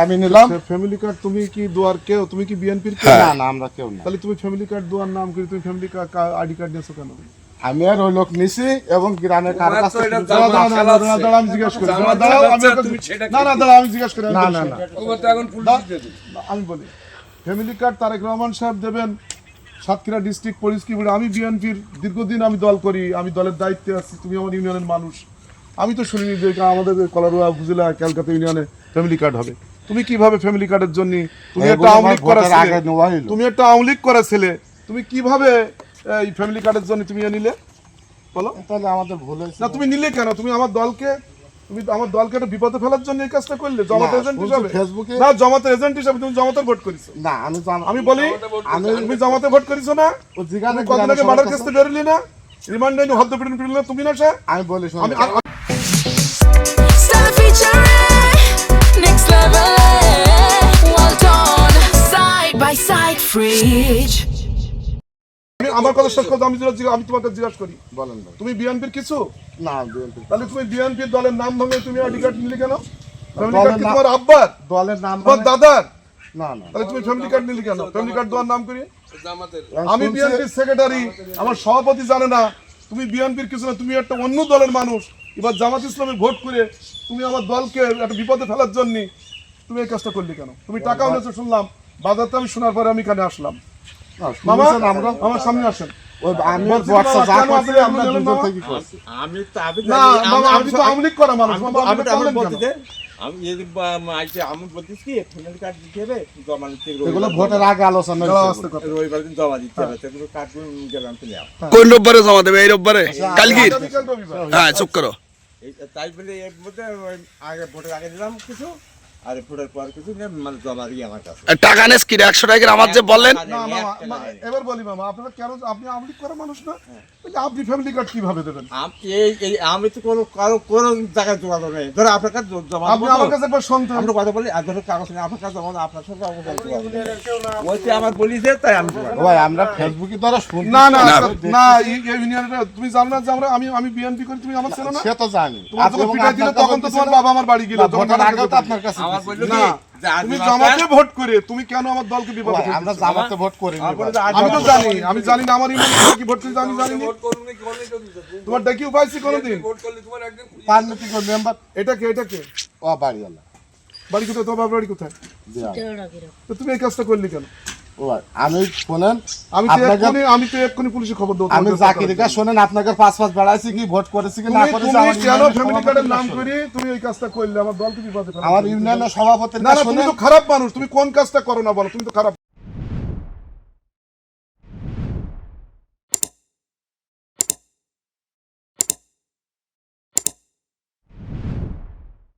আমি নিলাম। Family card তুমি কি দোয়ার কেউ, তুমি কি বিএনপির কেউ? না না, আমরা কেউ না। তাহলে তুমি ফ্যামিলি কার্ড দোয়ার নাম করে তুমি ফ্যামিলি আইডি কার্ড নিয়েছো কেন? আমি আর ওই লোক নিছি এবং গ্রামের কারো কাছে আমি জিজ্ঞাসা করি, আমি জিজ্ঞাসা করি, আমি বলি ফ্যামিলি কার্ড তারেক রহমান সাহেব দেবেন সাতক্ষীরা ডিস্ট্রিক্ট পরিষ্কার। আমি বিএনপির দীর্ঘদিন আমি দল করি, আমি দলের দায়িত্বে আছি, তুমি আমার ইউনিয়নের মানুষ। আমি তো শুনিনি যে আমাদের কলারোয়া উপজেলা ক্যালকাটা ইউনিয়নে ফ্যামিলি কার্ড হবে। তুমি কিভাবে ফ্যামিলি কার্ডের জন্য, তুমি একটা আওয়ামী লীগ করা ছেলে, তুমি একটা আওয়ামী লীগ করা ছেলে, তুমি কিভাবে এই ফ্যামিলি কার্ডের জন্য তুমি নিলে বলো? তাহলে আমাদের ভুল হয়েছে না, তুমি নিলে কেন? তুমি আমার দলকে একটা বিপদে ফেলার জন্য এই কাজটা করলে জামাতের এজেন্ট হিসাবে? ফেসবুকে না, জামাতের এজেন্ট হিসাবে তুমি জামাতের ভোট করেছো না। আমি বলি তুমি জামাতে ভোট করেছো না? কদিন আগে মার্ডার কেসে বেরোলি না, রিমান্ড নেই, হদ্দ পিটুন না, তুমি না সে? আমি বলি আমি Stella featuring next level. Well done, side by side, fridge. আমার কথা শেষ করতে আমি তোমাকে জিজ্ঞাসা করি, বলেন না। তুমি বিএনপির কিছু? না, বিএনপি তাহলে তুমি বিএনপির দলের নাম ভাঙে তুমি আইডি কার্ড নিলে কেন? ফ্যামিলি দলের কার্ড কি নাম- তোমার আব্বার, দলের নাম তোমার দাদার? না না। তাহলে তুমি ফ্যামিলি কার্ড নিলে কেন? ফ্যামিলি কার্ড দেওয়ার নাম করি আমি আমি বিএনপির সেক্রেটারি, আমার সভাপতি জানে না তুমি বিএনপির কিছু না, তুমি একটা অন্য দলের মানুষ। এবার জামাত ইসলামে ভোট করে তুমি আমার দলকে একটা বিপদে ফেলার জন্য তুমি এই কাজটা করলি কেন? তুমি টাকা এনেছো শুনলাম, বাজারটা আমি শোনার পরে আমি এখানে আসলাম। মামা, আমরা আমার সামনে আসেন। ওই আমি বলছি হোয়াটসঅ্যাপ যা কেন করছি আপনি আমরা এগুলো দুজন নেন থেকে করছি। আমি তো আমি না বাবা, আমি তো আওয়ামী লীগ করা মানুষ, বাবা, আপনি বললেন বলতে কেন? দে আমি আমি বলতেছি কি ফ্যামিলি কার্ড দিতে হবে, জমা দিতে হবে। এগুলো ভোটের আগে আলোচনা যাওয়া হয়েছে। আসতে কথা। রবিবার দিন জমা দিতে হবে, সেগুলো কার্ড গেলাম তো নেওয়া। কোন রোববারে জমা দেবে? এই রোববারে? কালকে? আগামীকাল রবিবার। হ্যাঁ, চুপ করো। তাই বলে এর মধ্যে ওই আগে ভোটের আগে দিলাম কিছু, আর ভোটের পর কিছু নিয়ে মানে জমা দিয়ে আমার কাছে। আর টাকা নেস কি 100 টাকা আমার যে বললেন? না মামা, এবার বলি মামা, আপনারা কেন, আপনি আওয়ামী লীগ করা মানুষ না, তাহলে আপনি ফ্যামিলি কার্ড কিভাবে দেবেন? আমি তো কোনো জায়গায় যোগাযোগ নেই। ধরো আপনার কাছে জমা আপনি আমার কাছে একবার শুনতেন। আমরা কথা বলি, আর ধরো কাগজ নেই আপনার কাছে, জমা আপনার সাথে ওইতে আমার বলিছে, তাই আমি ভাই আমরা ফেসবুকে দ্বারা শুনছি। না না না, এই ইউনিয়নটা তুমি জানো না যে আমি বিএনপি করি, তুমি আমার ছিল না? সে তো জানি। তোমার যখন পিটাই দিল তখন তো তোমার বাবা আমার বাড়ি গেল, ভোটের আগেও তো আপনার কাছে আমার দিছি। বললো না, কি যে আজ তুমি জামাতে ভোট করে তুমি কেন আমার দলকে বিপদে ভাই, ফেলছো? আমরা জামাতে ভোট করিনি আমার বললো ভাই। যে আজ আমি তো জানি, আমি জানি না আমার ইউনিয়নে কি ভোট করেছে, আমি জানি না। তোমার ডাকি উপাইছি কোনোদিন? পার্লামেন্ট মেম্বার এটা কে? ও বাড়িওয়ালা বাড়ি কোথায়? তোমার বাবার বাড়ি কোথায়? বিহার। তো তুমি এই কাজটা করলি কেন? ও ভাই, আমি শোনেন, আমি তো এক্ষুনি পুলিশে খবর দেবো। আমি জাকিরিকা শোনেন, আপনাকে 5 বেড়াইছি কি ভোট করেছি কি না করেছি তুমি আমার কেন ইউনিয়নের ফ্যামিলি কার্ডের নাম সভাপতি করি তুমি এই কাজটা করলে আমার দলকে বিপদে ফেললে? আমার ইউনিয়নের সভাপতির না কাছে না, তুমি শোনেন, তো খারাপ মানুষ, তুমি কোন কাজটা করো না বলো, তুমি তো খারাপ।